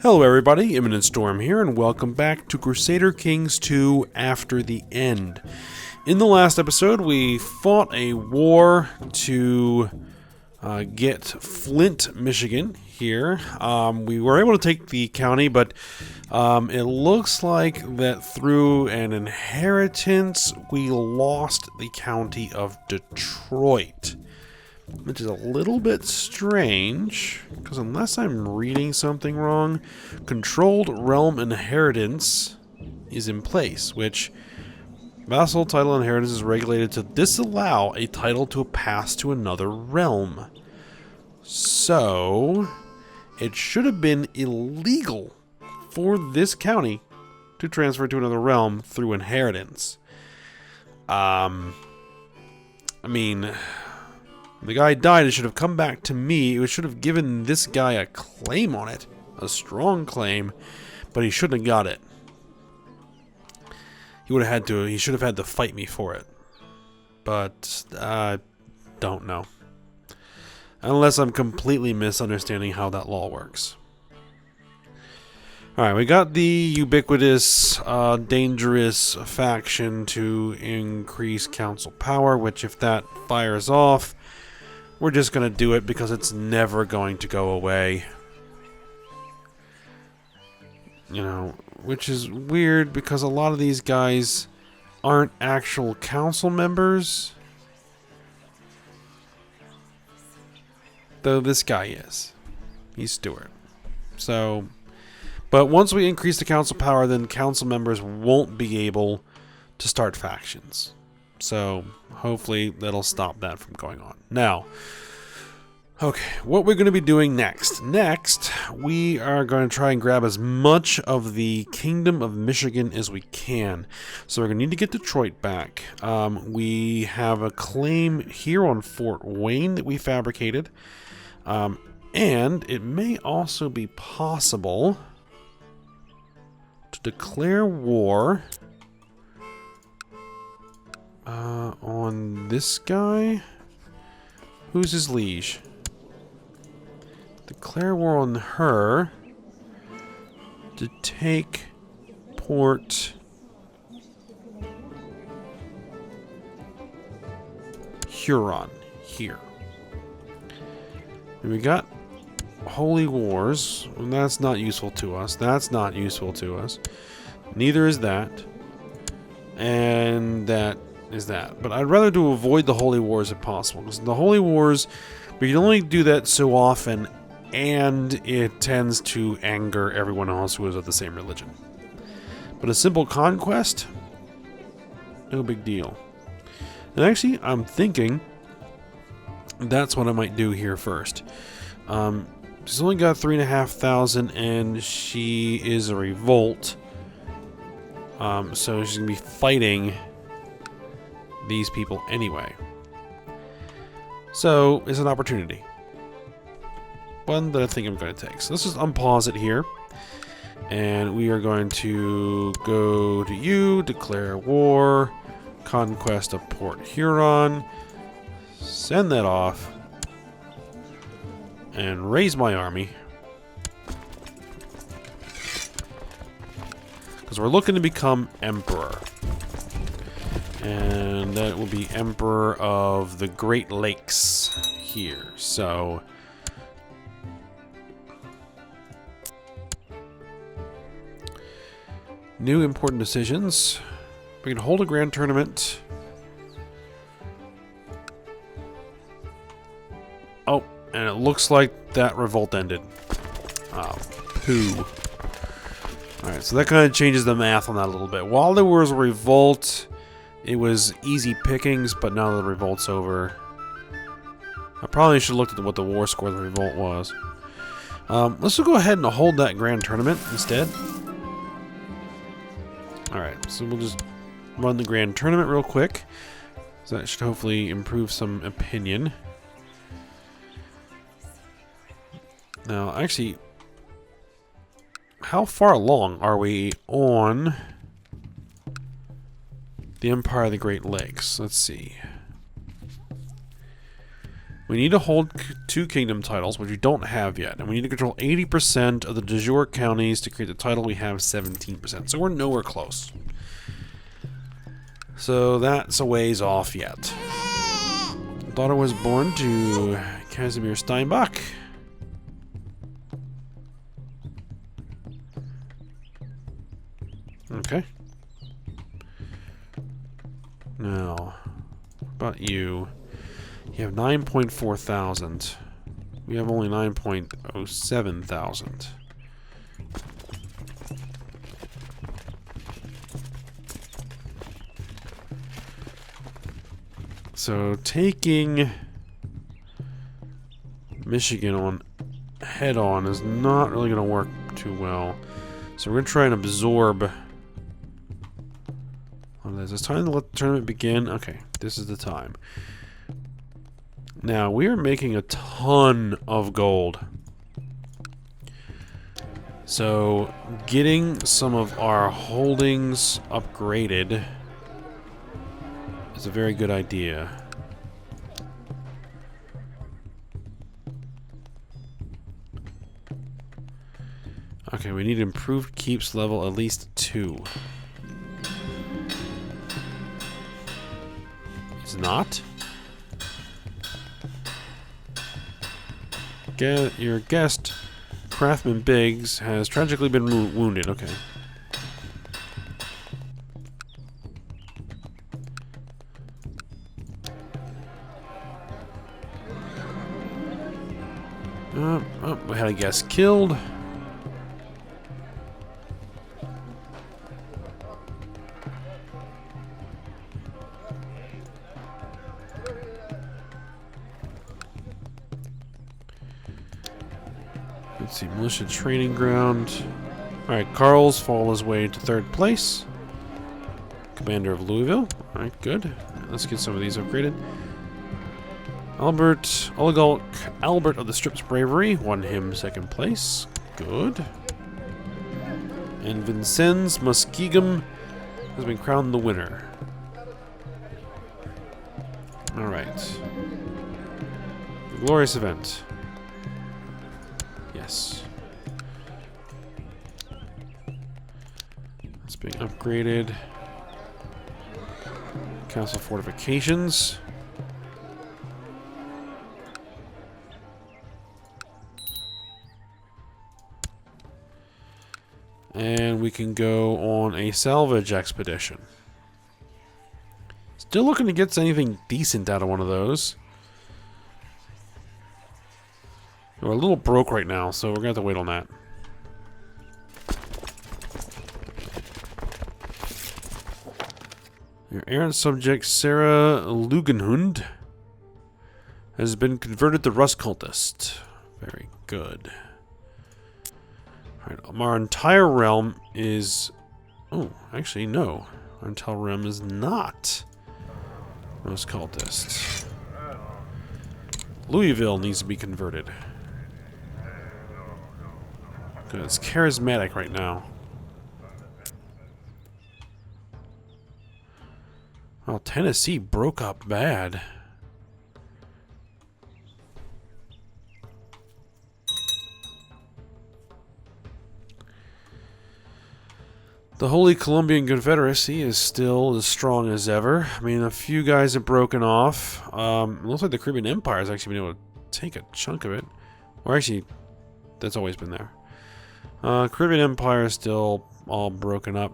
Hello everybody, Imminent Storm here, and welcome back to Crusader Kings II After the End. In the last episode, we fought a war to get Flint, Michigan here. We were able to take the county, but it looks like that through an inheritance, we lost the county of Detroit. Which is a little bit strange, because unless I'm reading something wrong, controlled realm inheritance is in place, which vassal title inheritance is regulated to disallow a title to pass to another realm. So, it should have been illegal for this county to transfer to another realm through inheritance. The guy died, it should have come back to me. It should have given this guy a claim on it. A strong claim. But he shouldn't have got it. He should have had to fight me for it. But, I don't know. Unless I'm completely misunderstanding how that law works. Alright, we got the ubiquitous, dangerous faction to increase council power, which if that fires off, we're just going to do it because it's never going to go away. You know, which is weird because a lot of these guys aren't actual council members. Though this guy is. He's Stewart. So, but once we increase the council power, then council members won't be able to start factions. So, hopefully that'll stop that from going on. Now, okay, what we're going to be doing next. Next, we are going to try and grab as much of the Kingdom of Michigan as we can. So we're going to need to get Detroit back. We have a claim here on Fort Wayne that we fabricated. And it may also be possible to declare war on this guy. Who's his liege? Declare war on her to take Port Huron here. And we got Holy Wars, and that's not useful to us. That's not useful to us. Neither is that. And that is that. But I'd rather to avoid the Holy Wars if possible. Because the Holy Wars, we can only do that so often, and it tends to anger everyone else who is of the same religion. But a simple conquest, no big deal. And actually, I'm thinking that's what I might do here first. She's only got 3,500, and she is a revolt. So she's going to be fighting these people anyway. So, it's an opportunity. One that I think I'm going to take. So let's just unpause it here. And we are going to go to you, declare war, conquest of Port Huron, send that off, and raise my army. Because we're looking to become emperor. And that will be emperor of the Great Lakes here. So, new important decisions. We can hold a grand tournament. Oh, and it looks like that revolt ended. Oh, poo. Alright, so that kind of changes the math on that a little bit. While there was a revolt, it was easy pickings, but now that the revolt's over, I probably should have looked at what the war score of the revolt was. Let's just go ahead and hold that grand tournament instead. Alright, so we'll just run the grand tournament real quick. So that should hopefully improve some opinion. Now, actually, how far along are we on the Empire of the Great Lakes? Let's see. We need to hold 2 kingdom titles, which we don't have yet. And we need to control 80% of the de jure counties to create the title. We have 17%. So we're nowhere close. So that's a ways off yet. Daughter was born to Casimir Steinbach. Okay. Now, what about you? You have 9.4 thousand. We have only 9.07 thousand. So taking Michigan on head on is not really going to work too well. So we're going to try and absorb. Is it time to let the tournament begin? Okay, this is the time. Now, we are making a ton of gold. So, getting some of our holdings upgraded is a very good idea. Okay, we need improved keeps level at least 2. It's not? Your guest, Craftsman Biggs, has tragically been wounded. Okay. We had a guest killed. Let's see, militia training ground. Alright, Carl's fall his way to 3rd place. Commander of Louisville. Alright, good. Let's get some of these upgraded. Oligarch Albert of the Strip's Bravery won him 2nd place. Good. And Vincennes Muskegum has been crowned the winner. Alright. Glorious event. Yes. It's being upgraded. Castle fortifications. And we can go on a salvage expedition. Still looking to get anything decent out of one of those. We're a little broke right now, so we're going to have to wait on that. Your errant subject, Sarah Lugenhund, has been converted to Rust Cultist. Very good. Alright, our entire realm is... Oh, actually, no. Our entire realm is not Rust Cultist. Louisville needs to be converted. It's charismatic right now. Well, Tennessee broke up bad. The Holy Columbian Confederacy is still as strong as ever. I mean, a few guys have broken off. It looks like the Caribbean Empire has actually been able to take a chunk of it. Or actually, that's always been there. Caribbean Empire is still all broken up.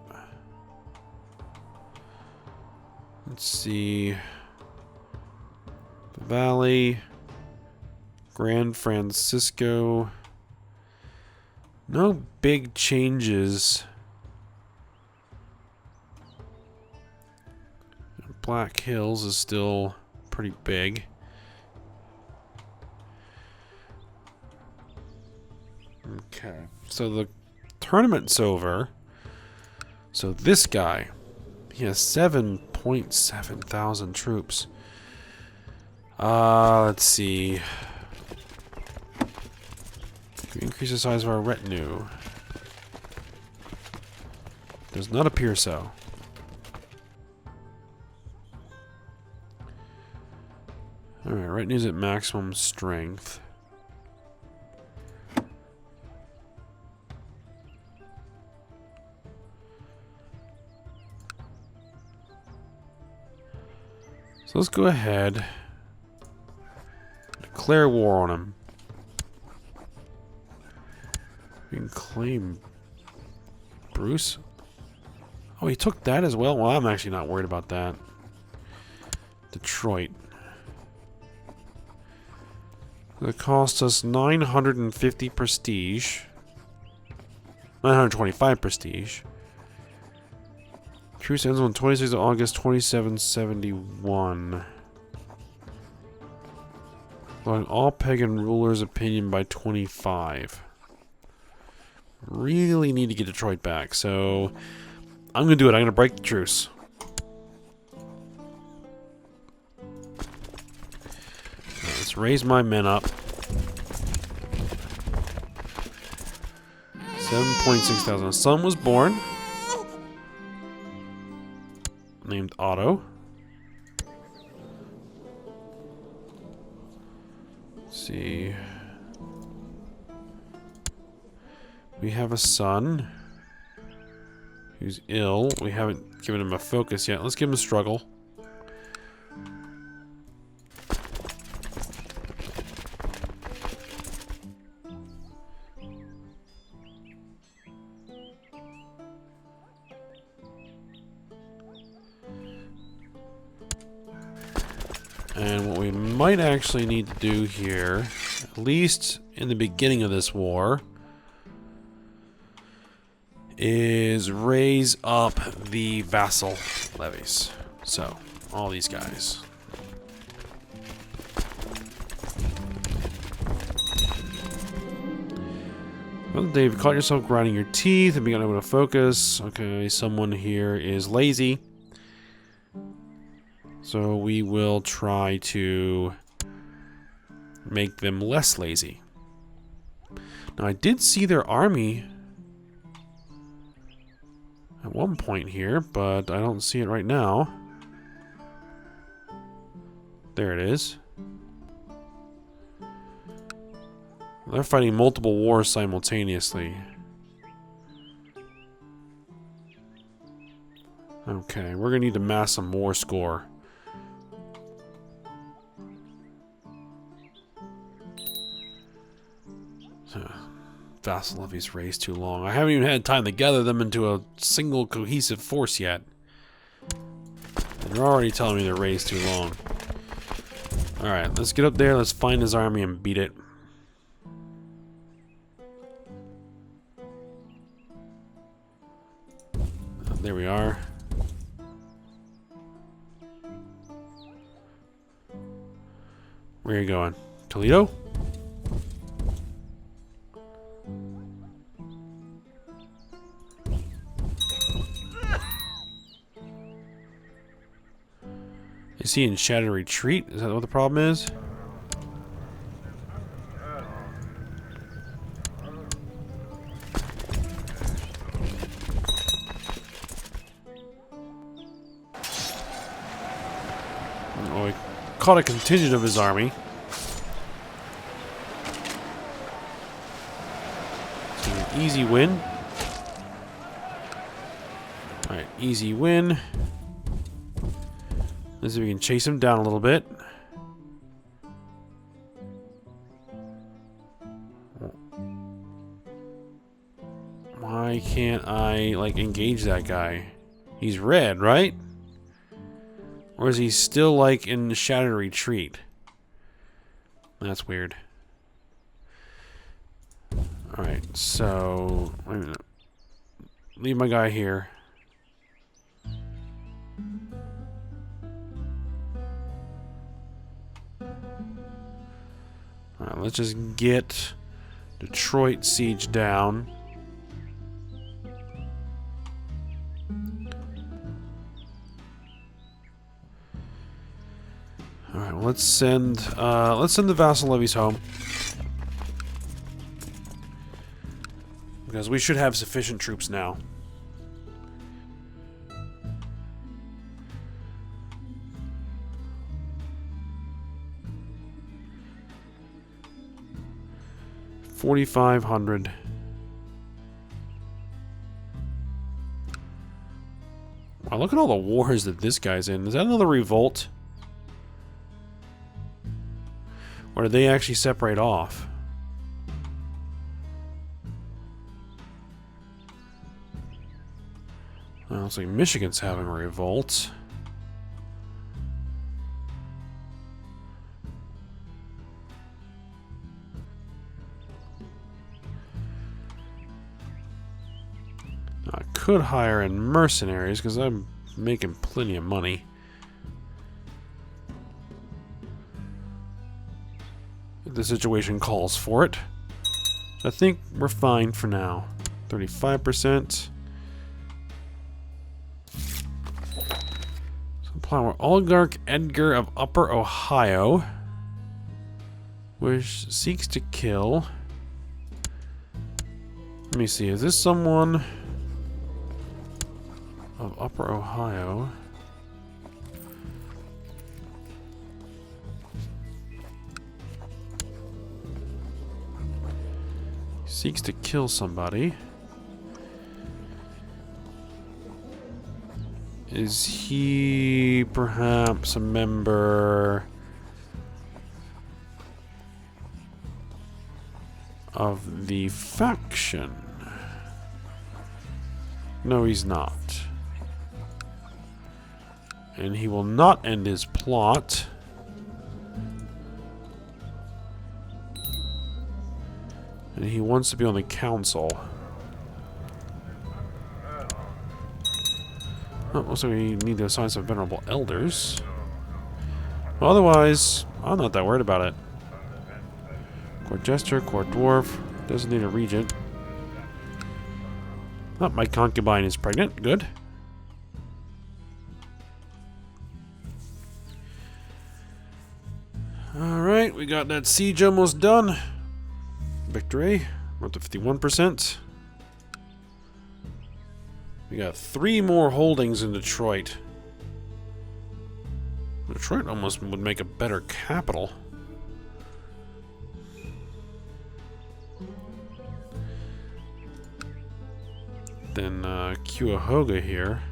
Let's see. The Valley. Grand Francisco. No big changes. Black Hills is still pretty big. Okay, so the tournament's over. So this guy, he has 7.7 thousand troops. Let's see. Can we increase the size of our retinue? Does not appear so. Alright, right now is at maximum strength. So let's go ahead. Declare war on him. We can claim Bruce. Oh, he took that as well? Well, I'm actually not worried about that. Detroit. It costs us 950 prestige. 925 prestige. Truce ends on 26th of August, 2771. Allowing all pagan rulers' opinion by 25. Really need to get Detroit back, so I'm gonna do it. I'm gonna break the truce. Let's raise my men up. 7.6 thousand. A son was born. Named Otto. Let's see. We have a son who's ill. We haven't given him a focus yet. Let's give him a struggle. And what we might actually need to do here, at least in the beginning of this war, is raise up the vassal levies. So, all these guys. Well, Dave, caught yourself grinding your teeth and being unable to focus. Okay, someone here is lazy. So we will try to make them less lazy. Now, I did see their army at one point here, but I don't see it right now. There it is. They're fighting multiple wars simultaneously. Okay, we're gonna need to mass some war score. Vassal levies raised too long. I haven't even had time to gather them into a single cohesive force yet. And they're already telling me they're raised too long. Alright, let's get up there, let's find his army and beat it. There we are. Where are you going? Toledo? Is he in shattered retreat? Is that what the problem is? Oh, he caught a contingent of his army. So an easy win. Alright, easy win. Let's see if we can chase him down a little bit. Why can't I, like, engage that guy? He's red, right? Or is he still, like, in shattered retreat? That's weird. Alright, so... wait a minute. Leave my guy here. Alright, let's just get Detroit siege down. Alright, well, let's send the vassal levies home. Because we should have sufficient troops now. 4,500. Wow, look at all the wars that this guy's in. Is that another revolt? Or did they actually separate off? Well, looks like Michigan's having a revolt. I could hire in mercenaries because I'm making plenty of money. If the situation calls for it. I think we're fine for now. 35%. Supply Oligarch Edgar of Upper Ohio, which seeks to kill. Let me see, is this someone of Upper Ohio? Seeks to kill somebody. Is he perhaps a member of the faction? No, he's not. And he will not end his plot. And he wants to be on the council. Oh, looks like we need to assign some venerable elders. Well, otherwise, I'm not that worried about it. Court Jester, Court Dwarf, doesn't need a regent. Oh, my concubine is pregnant. Good. Alright, we got that siege almost done. Victory. We're up to 51%. We got 3 more holdings in Detroit. Detroit almost would make a better capital. Than Cuyahoga here.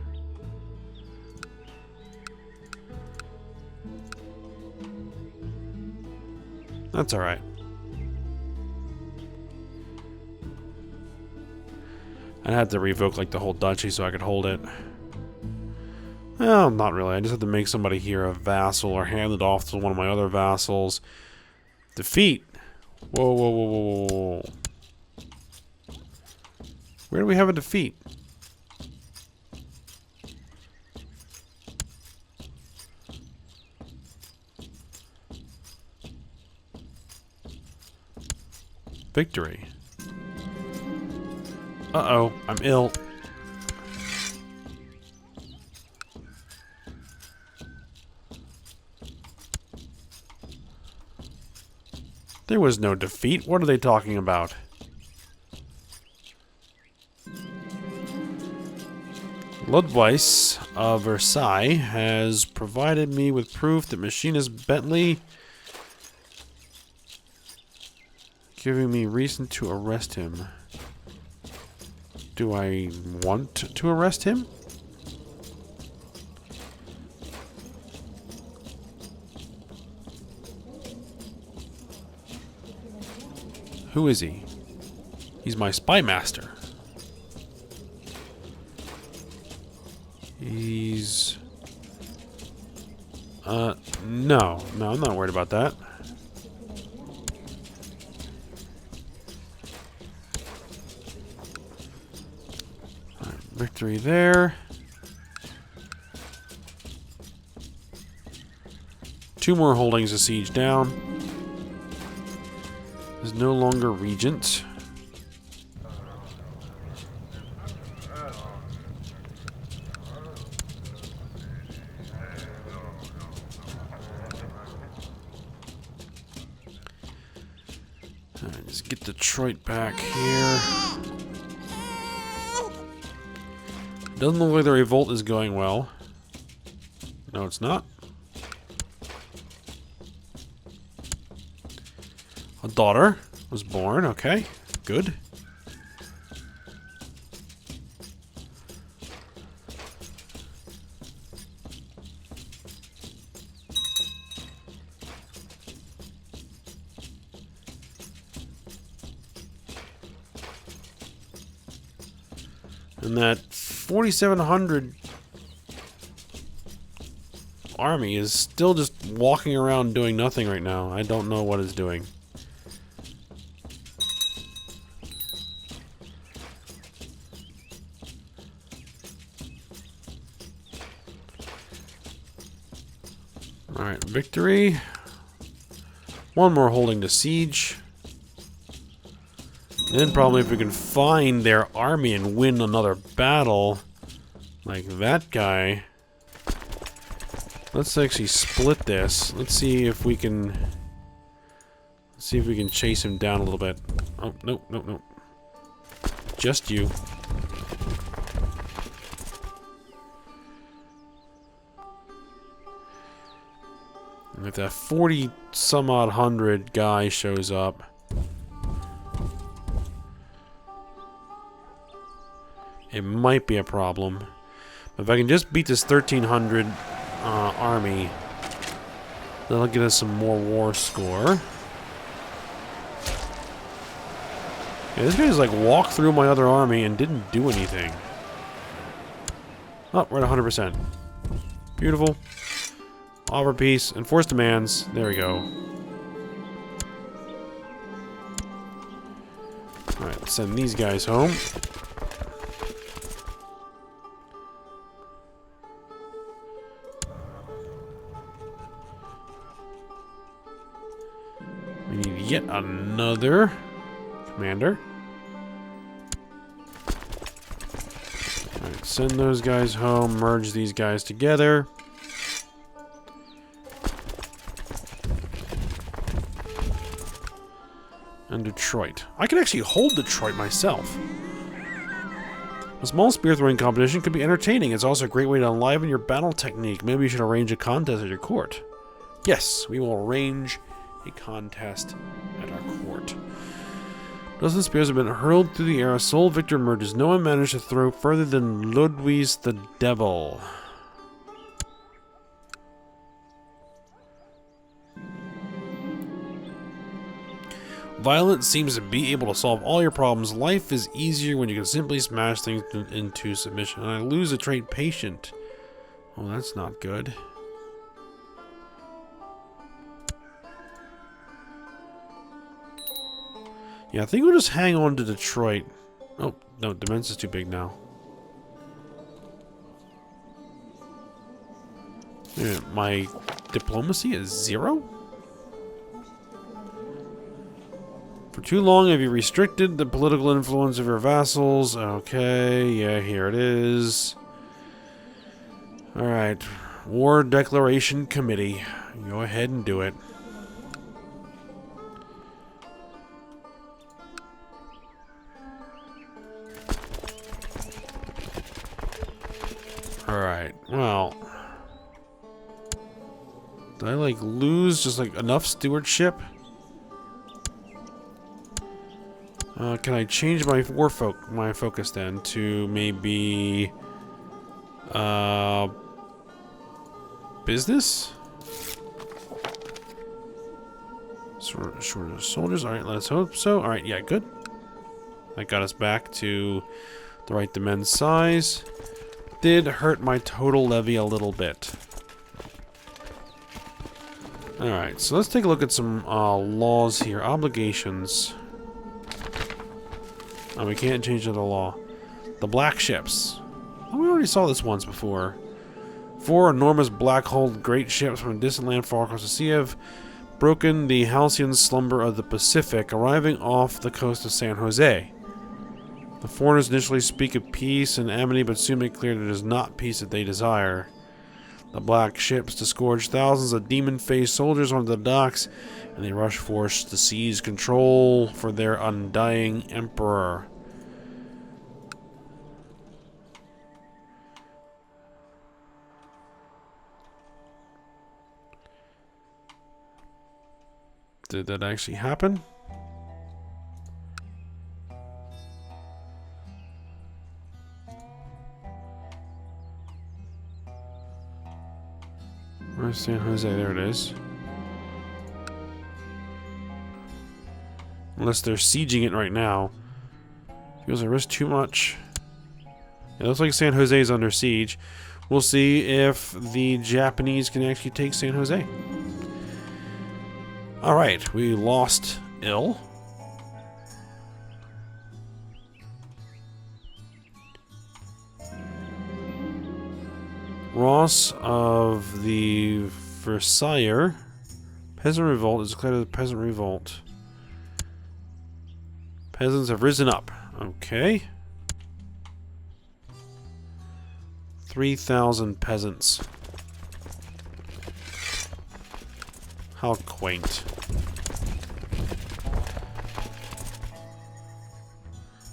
That's alright. I had to revoke like the whole duchy so I could hold it. Well, not really. I just had to make somebody here a vassal or hand it off to one of my other vassals. Defeat. Whoa, whoa, whoa, whoa, whoa. Where do we have a defeat? Victory. Uh-oh, I'm ill. There was no defeat. What are they talking about? Ludweiss of Versailles has provided me with proof that Machinist Bentley giving me reason to arrest him. Do I want to arrest him? Who is he? He's my spy master. He's... no, I'm not worried about that. Victory there. 2 more holdings to siege down. Is no longer regent. Alright, just get Detroit back here. Doesn't look like the revolt is going well. No, it's not. A daughter. was born. Okay, good. And that 4,700 army is still just walking around doing nothing right now. I don't know what it's doing. Alright, victory. One more holding the siege. Then probably if we can find their army and win another battle, like that guy. Let's actually split this. Let's see if we can. Let's see if we can chase him down a little bit. Oh no, no, no! Just you. And if that 40 some odd hundred guy shows up. It might be a problem. But if I can just beat this 1,300 army, that'll get us some more war score. Yeah, this guy just like walked through my other army and didn't do anything. Oh, we're at 100%. Beautiful. Offer peace. Enforce demands. There we go. Alright, let's send these guys home. We need yet another commander. Alright, send those guys home, merge these guys together. And Detroit. I can actually hold Detroit myself. A small spear throwing competition could be entertaining. It's also a great way to enliven your battle technique. Maybe you should arrange a contest at your court. Yes, we will arrange a contest at our court. Dozens of spears have been hurled through the air. A sole victor emerges. No one managed to throw further than Ludwig's the Devil. Violence seems to be able to solve all your problems. Life is easier when you can simply smash things into submission. And I lose a trait patient. Oh, that's not good. Yeah, I think we'll just hang on to Detroit. Oh, no, Demence is too big now. Yeah, my diplomacy is 0? For too long have you restricted the political influence of your vassals? Okay, yeah, here it is. Alright, War Declaration Committee. Go ahead and do it. Alright, well. Did I, like, lose just, like, enough stewardship? Can I change my my focus then to maybe... business? Shorter soldiers. Alright, let's hope so. Alright, yeah, good. That got us back to the right Demence size. Did hurt my total levy a little bit. Alright, so let's take a look at some laws here. Obligations. Oh, we can't change the law. The black ships. Oh, we already saw this once before. 4 enormous black-hulled great ships from a distant land far across the sea have broken the halcyon slumber of the Pacific, arriving off the coast of San Jose. The foreigners initially speak of peace and amity, but soon make clear that it is not peace that they desire. The black ships disgorge thousands of demon-faced soldiers onto the docks, and they rush force to seize control for their undying emperor. Did that actually happen? Where's San Jose? There it is. Unless they're sieging it right now. Feels I risk too much. It looks like San Jose is under siege. We'll see if the Japanese can actually take San Jose. Alright, we lost Il. Ross of the Versailles. Peasant revolt is declared a peasant revolt. Peasants have risen up. Okay. 3,000 peasants. How quaint.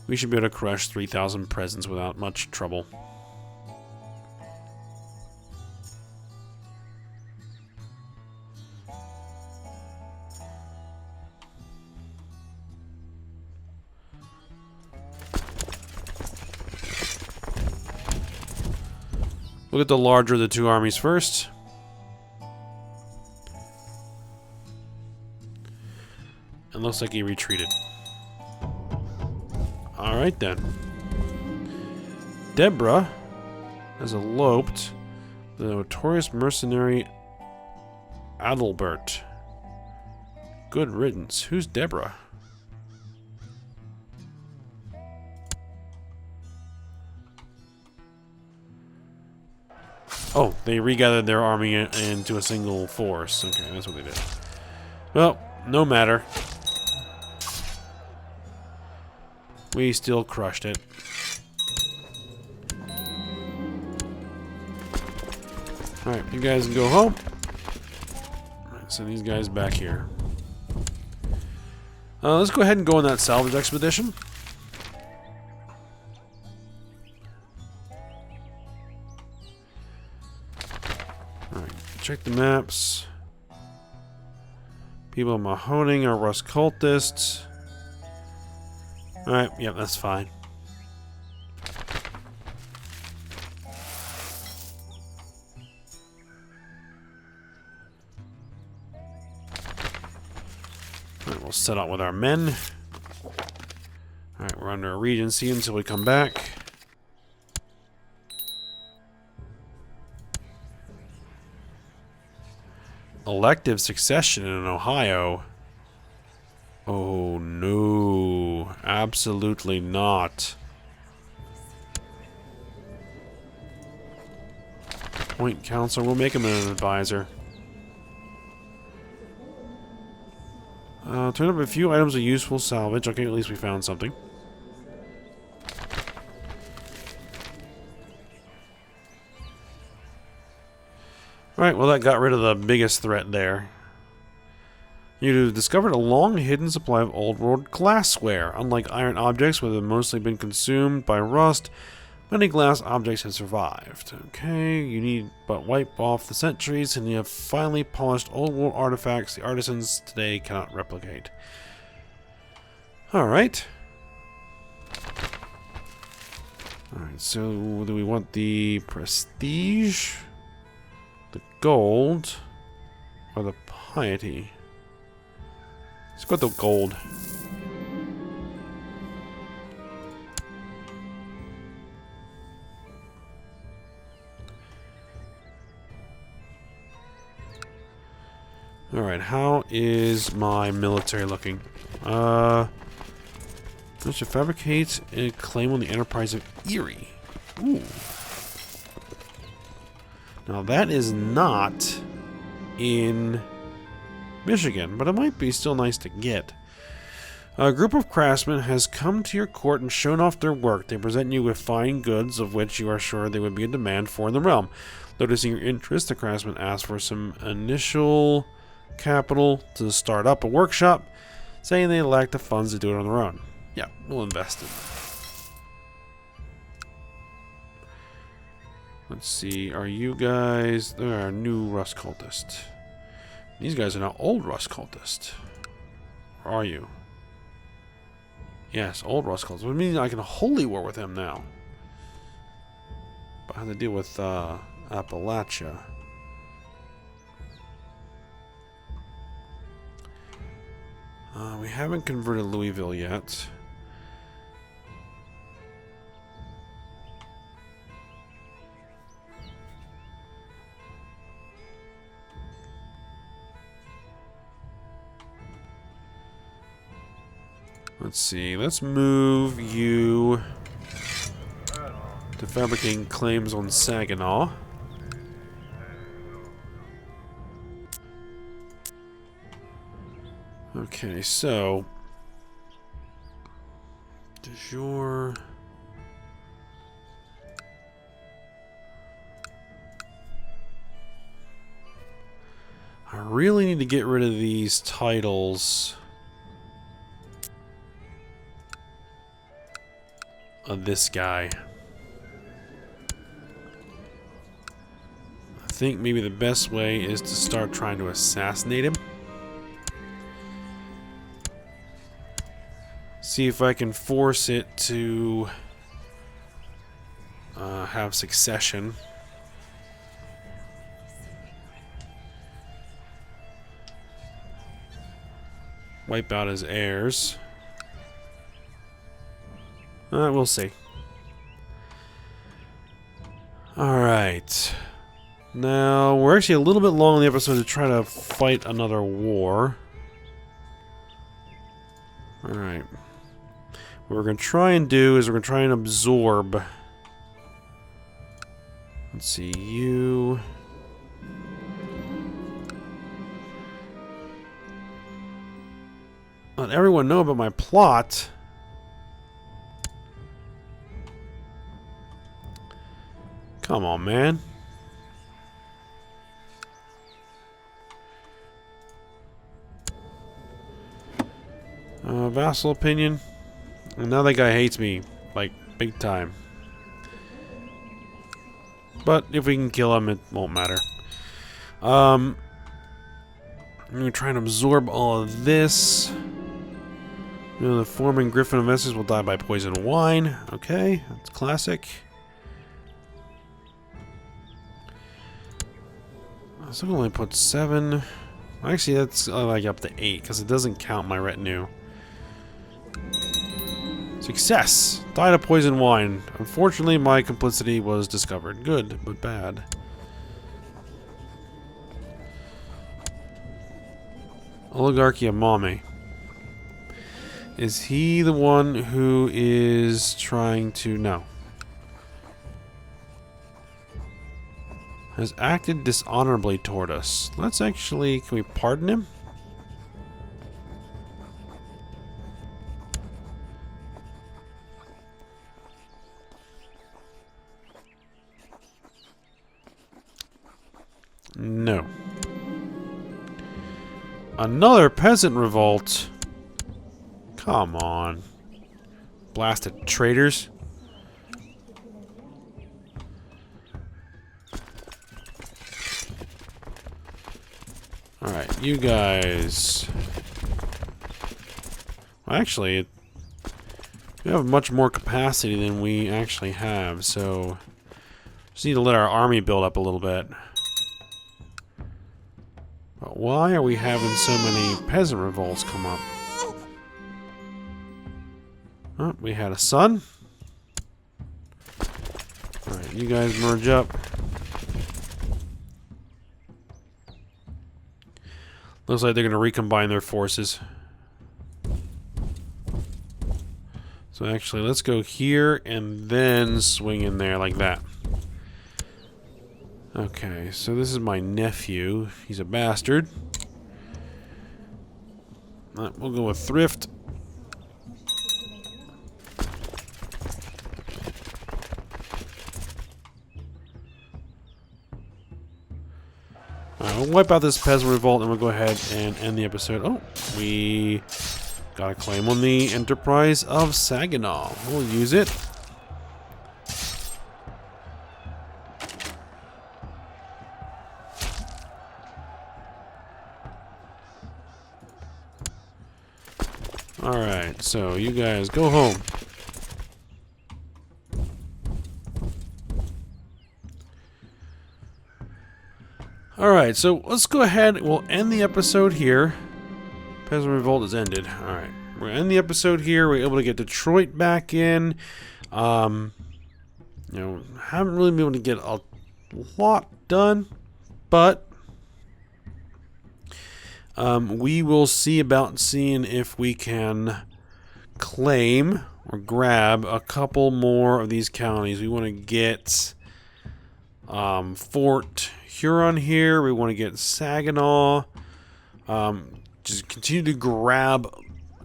We should be able to crush 3,000 peasants without much trouble. Look at the larger of the two armies first. It looks like he retreated. Alright then. Deborah has eloped with the notorious mercenary Adalbert. Good riddance. Who's Deborah? Oh, they regathered their army into a single force. Okay, that's what they did. Well, no matter. We still crushed it. Alright, you guys can go home. Alright, send these guys back here. Let's go ahead and go on that salvage expedition. Alright, check the maps. People in Mahoning are Rust cultists. Alright, yep, that's fine. Alright, we'll set out with our men. Alright, we're under a regency until we come back. Elective succession in Ohio. Oh no, absolutely not. Point counselor, we'll make him an advisor. Turn up a few items of useful salvage. Okay, at least we found something. Alright, well that got rid of the biggest threat there. You discovered a long hidden supply of old world glassware. Unlike iron objects, which have mostly been consumed by rust, many glass objects have survived. Okay, you need but wipe off the centuries, and you have finely polished old world artifacts the artisans today cannot replicate. Alright. Alright, so do we want the prestige, the gold, or the piety? Let's go with the gold. Alright, how is my military looking? I should fabricate a claim on the enterprise of Erie. Ooh. Now that is not in Michigan, but it might be still nice to get. A group of craftsmen has come to your court and shown off their work. They present you with fine goods of which you are sure there would be a demand for in the realm. Noticing your interest, the craftsmen ask for some initial capital to start up a workshop, saying they lack the funds to do it on their own. Yeah, we'll invest it. Let's see, are you guys... They're a new Rust cultist. These guys are now old Rust cultist. Or are you? Yes, old Rust cultist. Which means I can holy war with him now. But I have to deal with Appalachia. We haven't converted Louisville yet. Let's see, let's move you to fabricating claims on Saginaw. Okay, so de jure. I really need to get rid of these titles of this guy. I think maybe the best way is to start trying to assassinate him. See if I can force it to have succession. Wipe out his heirs. We'll see. Alright. Now, we're actually a little bit long in the episode to try to fight another war. Alright. What we're going to try and do is we're going to try and absorb. Let's see, you. Let everyone know about my plot. Come on, man. Vassal opinion. And now that guy hates me, like, big time. But if we can kill him, it won't matter. I'm gonna try and absorb all of this. You know, the forming Griffin investors will die by poison wine. Okay, that's classic. I still only put 7. Actually, that's like up to 8 because it doesn't count my retinue. Success! Died of poison wine. Unfortunately, my complicity was discovered. Good, but bad. Oligarchy of Mame. Is he the one who is trying to... No. Has acted dishonorably toward us. Let's actually... Can we pardon him? No. Another peasant revolt? Come on. Blasted traitors. Alright, you guys... Well, actually, we have much more capacity than we actually have, so... Just need to let our army build up a little bit. But why are we having so many peasant revolts come up? Oh, we had a son. Alright, you guys merge up. Looks like they're going to recombine their forces. So actually, let's go here and then swing in there like that. Okay, so this is my nephew. He's a bastard. We'll go with Thrift. We'll wipe out this peasant revolt and we'll go ahead and end the episode. Oh, we got a claim on the Enterprise of Saginaw. We'll use it. Alright, so you guys go home. Alright, so let's go ahead. We'll end the episode here. Peasant Revolt has ended. Alright. We're gonna end the episode here. We're able to get Detroit back in. You know, haven't really been able to get a lot done, but we will see about seeing if we can claim or grab a couple more of these counties. We want to get Fort Huron here. We want to get Saginaw. Just continue to grab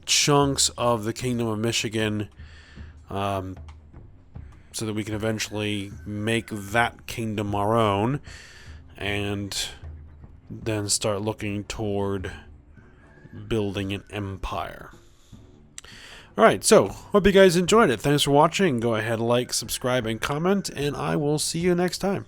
chunks of the Kingdom of Michigan, so that we can eventually make that kingdom our own, and then start looking toward building an empire. Alright, so hope you guys enjoyed it. Thanks for watching. Go ahead, like, subscribe, and comment, and I will see you next time.